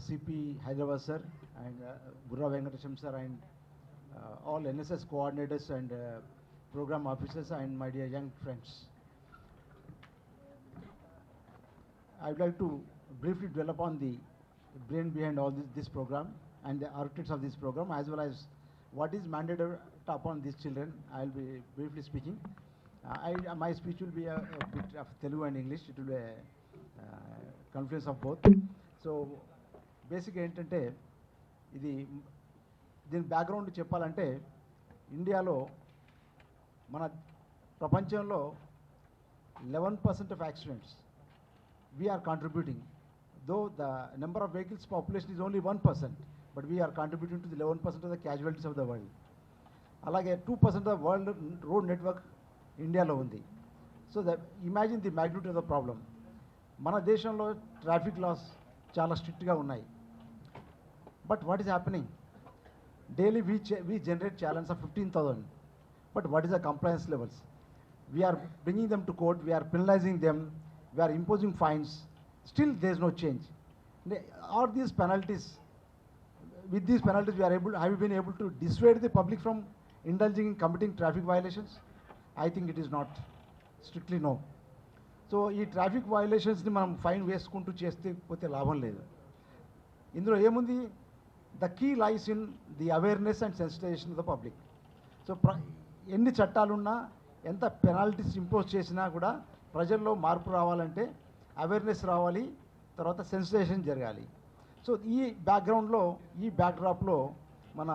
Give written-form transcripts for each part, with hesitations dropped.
CP Hyderabad sir and Burra Venkatesham sir and all NSS coordinators and program officers and my dear young friends. I would like to briefly dwell upon the brain behind all this program and the architects of this program, as well as what is mandated upon these children. I will be briefly speaking. My speech will be a bit of Telugu and English. It will be a confluence of both. So బేసిక్గా ఏంటంటే ఇది దీని background చెప్పాలంటే ఇండియాలో మన ప్రపంచంలో 11% of accidents we are contributing, though the number of vehicles population is only 1%, but we are contributing to the 11% of the casualties of the world. Alage 2% of the world road network India lo undi. So that imagine the magnitude of the problem. Mana deshamlo traffic laws chala strict ga unnai. But what is happening? Daily we generate challenges of 15,000. But what is the compliance levels? We are bringing them to court, we are penalizing them, we are imposing fines, still there is no change. Are these penalties, with these penalties have you been able to dissuade the public from indulging in committing traffic violations? I think it is not, strictly no. So ఈ traffic వైలేషన్స్ని మనం fine వేసుకుంటూ చేస్తే పోతే లాభం లేదు. ఇందులో ఏముంది? The key lies in the awareness and sensitization of the public. So ఎన్ని చట్టాలున్నా ఎంత పెనాల్టీస్ ఇంపోజ్ చేసినా కూడా ప్రజల్లో మార్పు రావాలంటే అవేర్నెస్ రావాలి, తర్వాత సెన్సిటైజేషన్ జరగాలి. సో ఈ బ్యాక్గ్రౌండ్లో, ఈ బ్యాక్డ్రాప్లో మన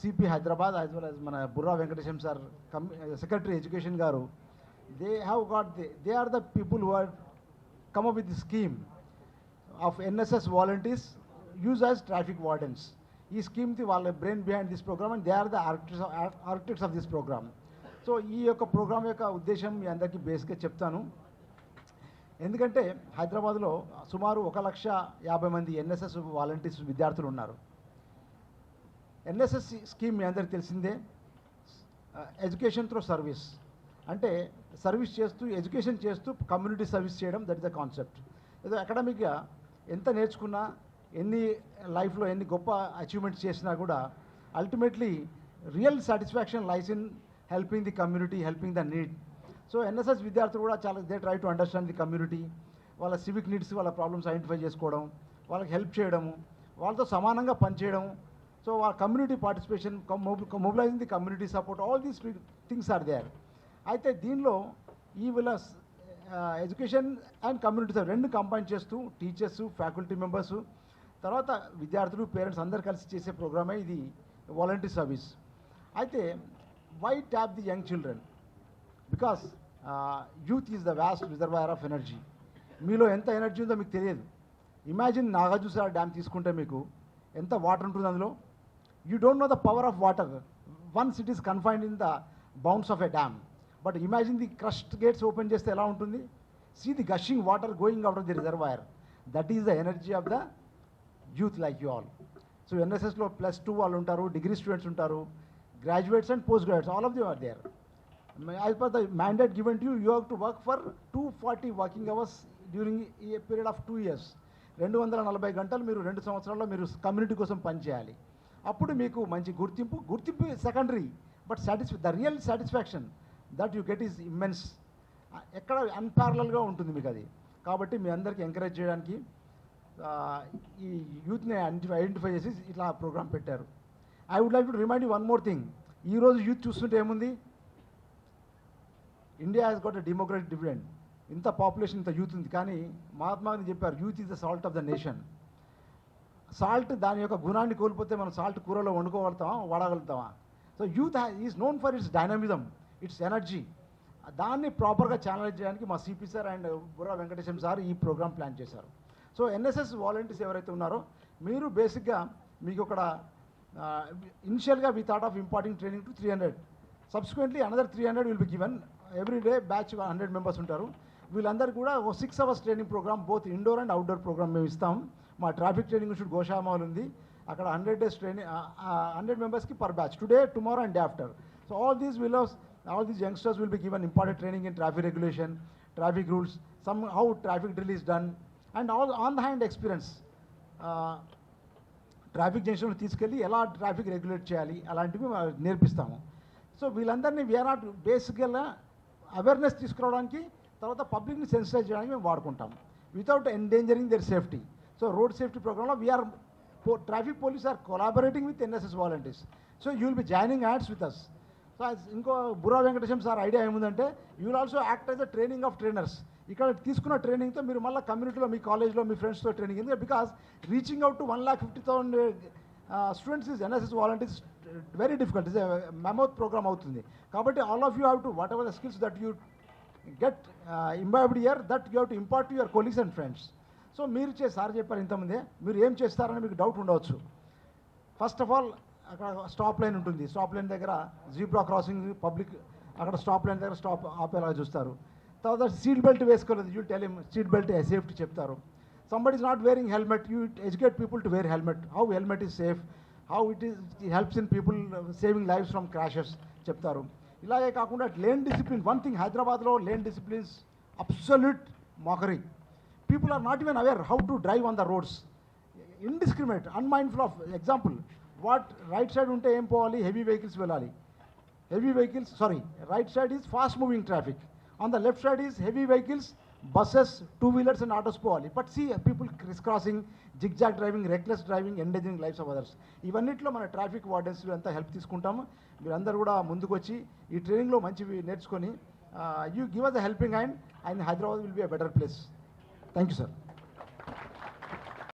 CP Hyderabad as well as మన Burra Venkatesham sir secretary education garu, they are the people who have come up with the scheme of NSS volunteers used as traffic wardens. ఈ స్కీమ్కి వాళ్ళ brain behind this program and they are the architects of this program. So ఈ యొక్క programme యొక్క ఉద్దేశం మీ అందరికీ బేస్గా చెప్తాను. ఎందుకంటే హైదరాబాద్లో సుమారు 1,50,000 మంది ఎన్ఎస్ఎస్ వాలంటీర్స్ విద్యార్థులు ఉన్నారు. ఎన్ఎస్ఎస్ స్కీమ్ మీ అందరికీ తెలిసిందే, ఎడ్యుకేషన్ త్రూ సర్వీస్. అంటే సర్వీస్ చేస్తూ, ఎడ్యుకేషన్ చేస్తూ కమ్యూనిటీ సర్వీస్ చేయడం, దట్ ఇస్ ద కాన్సెప్ట్. ఏదో అకాడమిక్గా ఎంత నేర్చుకున్నా, ఎన్ని లైఫ్లో ఎన్ని గొప్ప అచీవ్మెంట్స్ చేసినా కూడా ultimately real satisfaction lies in helping the community, helping the need. So NSS విద్యార్థులు కూడా చాలా they try to understand the community, వాళ్ళ సివిక్ నీడ్స్, వాళ్ళ ప్రాబ్లమ్స్ ఐడెంటిఫై చేసుకోవడం, వాళ్ళకి హెల్ప్ చేయడము, వాళ్ళతో సమానంగా పనిచేయడం. సో వాళ్ళ community participation, mobilizing the community support, all these things are there. అయితే దీనిలో ఈ వీళ్ళ ఎడ్యుకేషన్ అండ్ కమ్యూనిటీ రెండు కంబైన్ చేస్తూ టీచర్స్, ఫ్యాకల్టీ మెంబర్స్, తర్వాత విద్యార్థులు, పేరెంట్స్ అందరు కలిసి చేసే ప్రోగ్రామే ఇది వాలంటీర్ సర్వీస్. అయితే why tap the young children? Because youth is the vast reservoir of energy. మీలో ఎంత ఎనర్జీ ఉందో మీకు తెలియదు. ఇమాజిన్ నాగార్జున డ్యామ్ తీసుకుంటే మీకు ఎంత వాటర్ ఉంటుంది అందులో. You don't know the power of water once it is confined in the bounds of a dam. But imagine the crest gates open చేస్తే ఎలా ఉంటుంది. See the gushing water going out of the reservoir. That is the energy of the youth like you all. So ఎన్ఎస్ఎస్లో +2 వాళ్ళు ఉంటారు, degree students ఉంటారు, graduates and postgraduates, all of them are there. As per the mandate given to you, you have to work for 240 working hours during a period of 2 years. 240 గంటలు మీరు 2 సంవత్సరాల్లో మీరు community కోసం పనిచేయాలి. అప్పుడు మీకు మంచి గుర్తింపు secondary, but the real satisfaction that you get is immense. ఎక్కడ అన్పారలల్గా ఉంటుంది మీకు అది. కాబట్టి మీ అందరికీ ఎంకరేజ్ చేయడానికి ఈ యూత్ని ఐడెంటిఫై చేసి ఇట్లా ప్రోగ్రామ్ పెట్టారు. I would like to remind you one more thing. ఈ రోజు యూత్ చూస్తుంటే ఏముంది, India has got a democratic dividend. ఇంత పాపులేషన్, ఇంత యూత్ ఉంది, కానీ మహాత్మా గాంధీ చెప్పారు, youth is the salt of the nation. Salt దాని యొక్క గుణాన్ని కోల్పోతే మనం సాల్ట్ కూరలో వండుకోగలుగుతామా, వాడగలుగుతామా? So youth is known for its dynamism, its energy. దాన్ని ప్రాపర్గా ఛానలైజ్ చేయడానికి మా CP sir and Burra Venkatesham sir ఈ ప్రోగ్రామ్ ప్లాన్ చేశారు. సో ఎన్ఎస్ఎస్ వాలంటీర్స్ ఎవరైతే ఉన్నారో మీరు బేసిక్గా మీకు ఒక initially we thought of imparting training to 300. Subsequently another 300 will be given. Every day batch 100 members ఉంటారు. వీళ్ళందరూ కూడా 6 hours training program, both indoor and outdoor program మేము ఇస్తాం. మా ట్రాఫిక్ ట్రైనింగ్ ఇన్స్టిట్యూట్ గోషామాల్ ఉంది, అక్కడ 100 days training, 100 members per batch, today, tomorrow and day after. So all these youngsters will be given imparted training in traffic regulation, traffic rules, how traffic drill is done, and all on the hand experience. Traffic జంక్షన్లో తీసుకెళ్ళి ఎలా traffic regulate చేయాలి అలాంటివి నేర్పిస్తాము. So వీళ్ళందరినీ we are not బేసిక్గా awareness తీసుకురావడానికి, తర్వాత పబ్లిక్ని సెన్సిటైజ్ చేయడానికి మేము వాడుకుంటాము without endangering their safety. So road safety ప్రోగ్రామ్లో we are traffic police are collaborating with NSS volunteers. So you will be joining hands with us. So ఇంకో బుర్రా వెంకటేశం సార్ ఐడియా ఏముందంటే you will also act as a training of trainers. ఇక్కడ తీసుకున్న ట్రైనింగ్తో మీరు మళ్ళీ కమ్యూనిటీలో మీ కాలేజ్లో మీ ఫ్రెండ్స్తో ట్రైనింగ్, ఎందుకంటే because reaching out to 1,50,000 students is NSS volunteers very difficult. Is mammoth programme అవుతుంది. కాబట్టి all of you have to whatever the skills that you get imbibed here that you have to impart to your colleagues and friends. So మీరు sir చెప్పారు ఇంతమంది, మీరు ఏం చేస్తారని మీకు doubt ఉండవచ్చు. ఫస్ట్ ఆఫ్ ఆల్ అక్కడ స్టాప్ లైన్ ఉంటుంది, స్టాప్ లైన్ దగ్గర జీబ్రా క్రాసింగ్ పబ్లిక్ అక్కడ స్టాప్ లైన్ దగ్గర స్టాప్ ఆపేలాగా చూస్తారు. తర్వాత సీట్ బెల్ట్ వేసుకోలేదు, you tell him seat belt safety చెప్తారు. somebody is not wearing helmet, you educate people to wear helmet, how helmet is safe, how it helps in people saving lives from crashes చెప్తారు. ఇలాగే కాకుండా lane discipline, one thing హైదరాబాద్లో lane disciplines absolute mockery. People are not even aware how to drive on the roads, indiscriminate, unmindful of. Example, what right side unte em povali, heavy vehicles velali, heavy vehicles, sorry, right side is fast moving traffic, on the left side is heavy vehicles, buses, two-wheelers and autos povali. But see people crisscrossing, zigzag driving, reckless driving, endangering lives of others. ఇవన్నిట్లో మన traffic wardens అంతా help తీసుకుంటాము. మీరందరూ కూడా ముందుకు వచ్చి ఈ ట్రైనింగ్లో మంచివి నేర్చుకొని you give us the helping hand and Hyderabad will be a better place. Thank you sir.